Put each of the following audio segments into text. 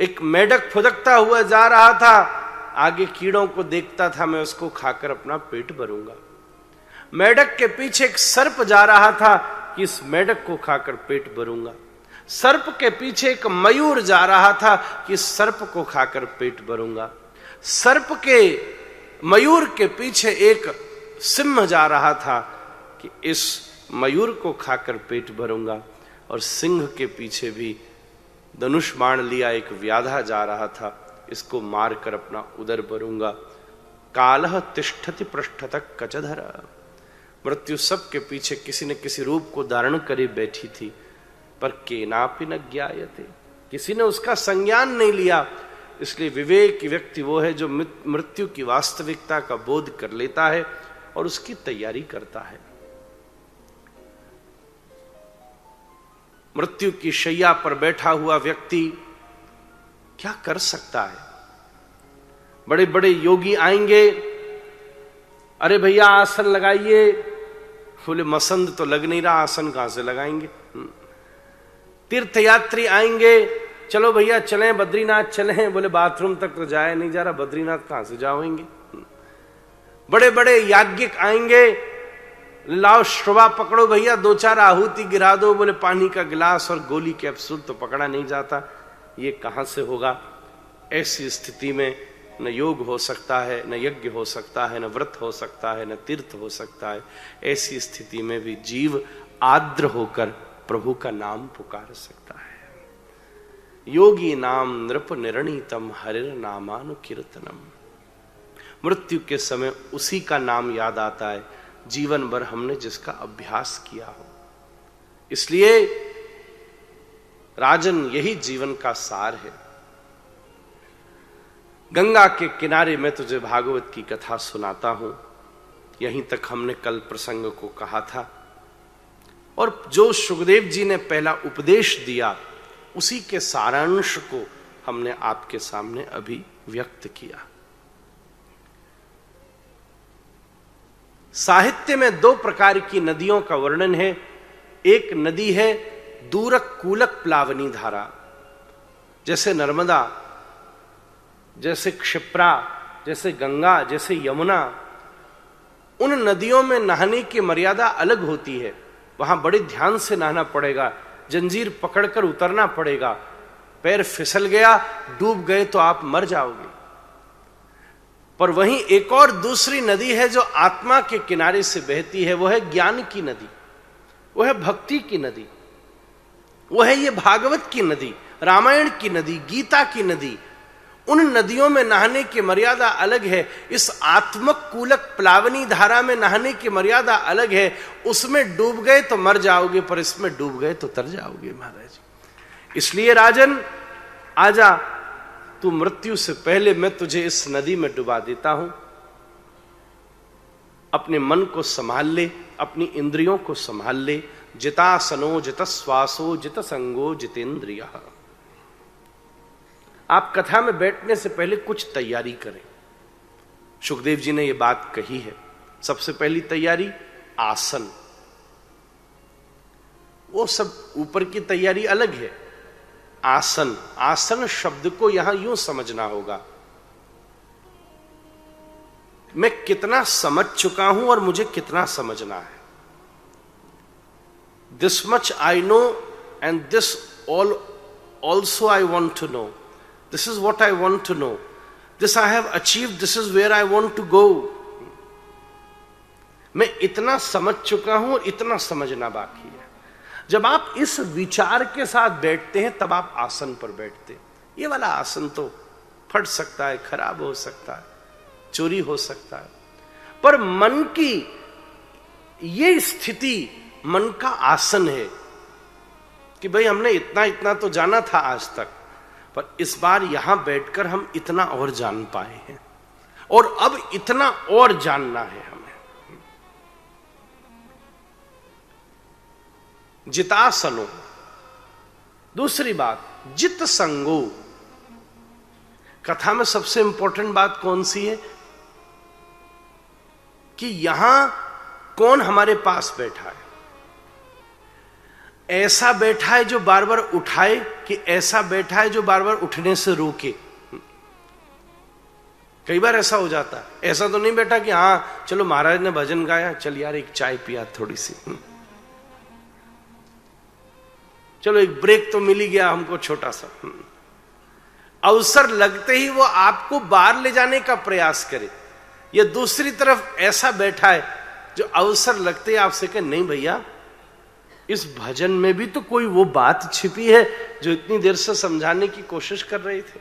एक मेढक फुदकता हुआ जा रहा था, आगे कीड़ों को देखता था, मैं उसको खाकर अपना पेट भरूंगा। मेढक के पीछे एक सर्प जा रहा था कि इस मेढक को खाकर पेट भरूंगा। सर्प के पीछे एक मयूर जा रहा था कि इस सर्प को खाकर पेट भरूंगा। सर्प के मयूर के पीछे एक सिंह जा रहा था कि इस मयूर को खाकर पेट भरूंगा। और सिंह के पीछे भी धनुष बाण लिया एक व्याधा जा रहा था, इसको मारकर अपना उदर भरूंगा। कालह तिष्ठति पृष्ठतः कचधर। मृत्यु सबके पीछे किसी न किसी रूप को धारण करे बैठी थी, पर केनापि न ज्ञायते, किसी ने उसका संज्ञान नहीं लिया। इसलिए विवेकी व्यक्ति वो है जो मृत्यु की वास्तविकता का बोध कर लेता है और उसकी तैयारी करता है। मृत्यु की शैया पर बैठा हुआ व्यक्ति क्या कर सकता है? बड़े बड़े योगी आएंगे, अरे भैया आसन लगाइए, बोले मसंद तो लग नहीं रहा, आसन कहां से लगाएंगे। तीर्थयात्री आएंगे, चलो भैया चलें बद्रीनाथ चलें, बोले बाथरूम तक तो जाए नहीं जा रहा, बद्रीनाथ कहां से जाओगे। बड़े बड़े याज्ञिक आएंगे, लाओ श्रवा पकड़ो भैया, 2-4 आहुति गिरा दो, बोले पानी का गिलास और गोली कैप्सूल तो पकड़ा नहीं जाता, ये कहां से होगा। ऐसी स्थिति में न योग हो सकता है, न यज्ञ हो सकता है, न व्रत हो सकता है, न तीर्थ हो सकता है। ऐसी स्थिति में भी जीव आर्द्र होकर प्रभु का नाम पुकार सकता है। योगी नाम नृप निर्णीतम हरिर नामानुकीर्तनम। मृत्यु के समय उसी का नाम याद आता है जीवन भर हमने जिसका अभ्यास किया हो। इसलिए राजन यही जीवन का सार है। गंगा के किनारे मैं तुझे भागवत की कथा सुनाता हूं, यहीं तक हमने कल प्रसंग को कहा था। और जो सुखदेव जी ने पहला उपदेश दिया उसी के सारांश को हमने आपके सामने अभी व्यक्त किया। साहित्य में 2 प्रकार की नदियों का वर्णन है। एक नदी है दूरक कूलक प्लावनी धारा, जैसे नर्मदा, जैसे क्षिप्रा, जैसे गंगा, जैसे यमुना। उन नदियों में नहाने की मर्यादा अलग होती है, वहां बड़े ध्यान से नहाना पड़ेगा, जंजीर पकड़कर उतरना पड़ेगा, पैर फिसल गया, डूब गए तो आप मर जाओगे। पर वहीं एक और दूसरी नदी है जो आत्मा के किनारे से बहती है, वो है ज्ञान की नदी, वो है भक्ति की नदी, वो है ये भागवत की नदी, रामायण की नदी, गीता की नदी। उन नदियों में नहाने की मर्यादा अलग है। इस आत्मक कूलक प्लावनी धारा में नहाने की मर्यादा अलग है। उसमें डूब गए तो मर जाओगे, पर इसमें डूब गए तो तर जाओगे महाराज। इसलिए राजन आजा, तू मृत्यु से पहले मैं तुझे इस नदी में डुबा देता हूं। अपने मन को संभाल ले, अपनी इंद्रियों को संभाल ले। जितासनो जितश्वासो जितसंगो जितेंद्रियः। आप कथा में बैठने से पहले कुछ तैयारी करें। सुखदेव जी ने यह बात कही है। सबसे पहली तैयारी आसन। वो सब ऊपर की तैयारी अलग है। आसन, आसन शब्द को यहां यूं समझना होगा, मैं कितना समझ चुका हूं और मुझे कितना समझना है। This much I know and this all also I want to know. This is what I want to know. This I have achieved. This is where I want to go. मैं इतना समझ चुका हूं और इतना समझना बाकी है। जब आप इस विचार के साथ बैठते हैं तब आप आसन पर बैठते हैं। ये वाला आसन तो फट सकता है, खराब हो सकता है, चोरी हो सकता है, पर मन की ये स्थिति मन का आसन है कि भाई हमने इतना इतना तो जाना था आज तक, पर इस बार यहां बैठकर हम इतना और जान पाए हैं और अब इतना और जानना है हमें। जितासनो। दूसरी बात जित संगो। कथा में सबसे इंपॉर्टेंट बात कौन सी है कि यहां कौन हमारे पास बैठा है। ऐसा बैठा है जो बार बार उठाए, कि ऐसा बैठा है जो बार बार उठने से रोके? कई बार ऐसा हो जाता है। ऐसा तो नहीं बैठा कि हाँ चलो महाराज ने भजन गाया, चल यार एक चाय पिया थोड़ी सी, चलो एक ब्रेक तो मिल ही गया हमको छोटा सा। अवसर लगते ही वो आपको बाहर ले जाने का प्रयास करे, या दूसरी तरफ ऐसा बैठा है जो अवसर लगते ही आपसे कहे नहीं भैया इस भजन में भी तो कोई वो बात छिपी है जो इतनी देर से समझाने की कोशिश कर रहे थे।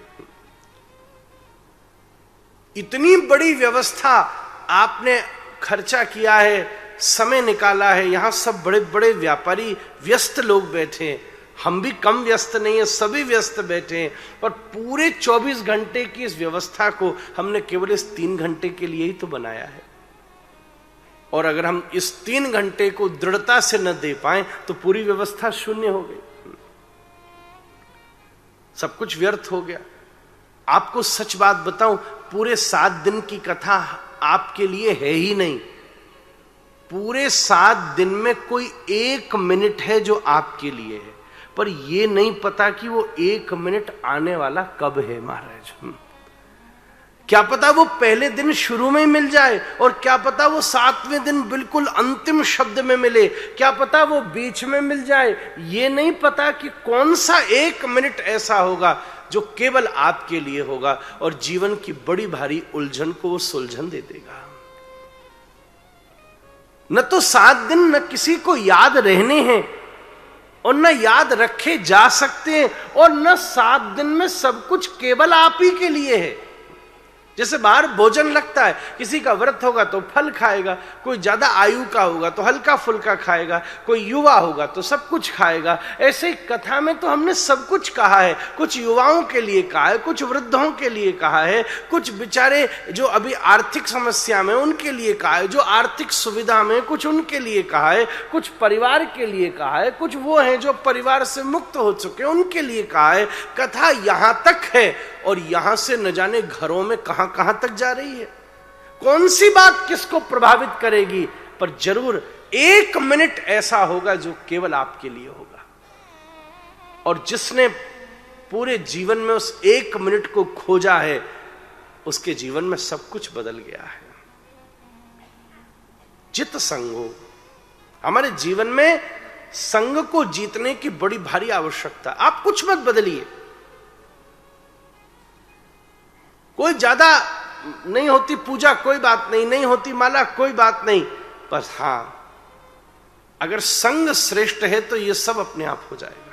इतनी बड़ी व्यवस्था आपने खर्चा किया है, समय निकाला है, यहां सब बड़े बड़े व्यापारी व्यस्त लोग बैठे हैं, हम भी कम व्यस्त नहीं है, सभी व्यस्त बैठे हैं, पर पूरे 24 घंटे की इस व्यवस्था को हमने केवल इस 3 घंटे के लिए ही तो बनाया है। और अगर हम इस 3 घंटे को दृढ़ता से न दे पाए तो पूरी व्यवस्था शून्य हो गई, सब कुछ व्यर्थ हो गया। आपको सच बात बताऊं, पूरे 7 दिन की कथा आपके लिए है ही नहीं। पूरे 7 दिन में कोई 1 मिनट है जो आपके लिए है, पर यह नहीं पता कि वो 1 मिनट आने वाला कब है महाराज। क्या पता वो पहले दिन शुरू में मिल जाए, और क्या पता वो 7वें दिन बिल्कुल अंतिम शब्द में मिले, क्या पता वो बीच में मिल जाए। ये नहीं पता कि कौन सा 1 मिनट ऐसा होगा जो केवल आपके लिए होगा और जीवन की बड़ी भारी उलझन को वो सुलझन दे देगा। न तो 7 दिन न किसी को याद रहने हैं और न याद रखे जा सकते हैं, और न 7 दिन में सब कुछ केवल आप ही के लिए है। जैसे बाहर भोजन लगता है, किसी का व्रत होगा तो फल खाएगा, कोई ज्यादा आयु का होगा तो हल्का फुल्का खाएगा, कोई युवा होगा तो सब कुछ खाएगा। ऐसे ही कथा में तो हमने सब कुछ कहा है, कुछ युवाओं के लिए कहा है, कुछ वृद्धों के लिए कहा है, कुछ बेचारे जो अभी आर्थिक समस्या में उनके लिए कहा है, जो आर्थिक सुविधा में कुछ उनके लिए कहा है, कुछ परिवार के लिए कहा है, कुछ वो हैं जो परिवार से मुक्त हो चुके उनके लिए कहा है। कथा यहां तक है और यहां से न जाने घरों में कहां कहां तक जा रही है, कौन सी बात किसको प्रभावित करेगी, पर जरूर 1 मिनट ऐसा होगा जो केवल आपके लिए होगा। और जिसने पूरे जीवन में उस 1 मिनट को खोजा है, उसके जीवन में सब कुछ बदल गया है। चित संगो, हमारे जीवन में संग को जीतने की बड़ी भारी आवश्यकता। आप कुछ मत बदलिए, कोई ज्यादा नहीं होती पूजा कोई बात नहीं, नहीं होती माला कोई बात नहीं, बस हां अगर संग श्रेष्ठ है तो यह सब अपने आप हो जाएगा।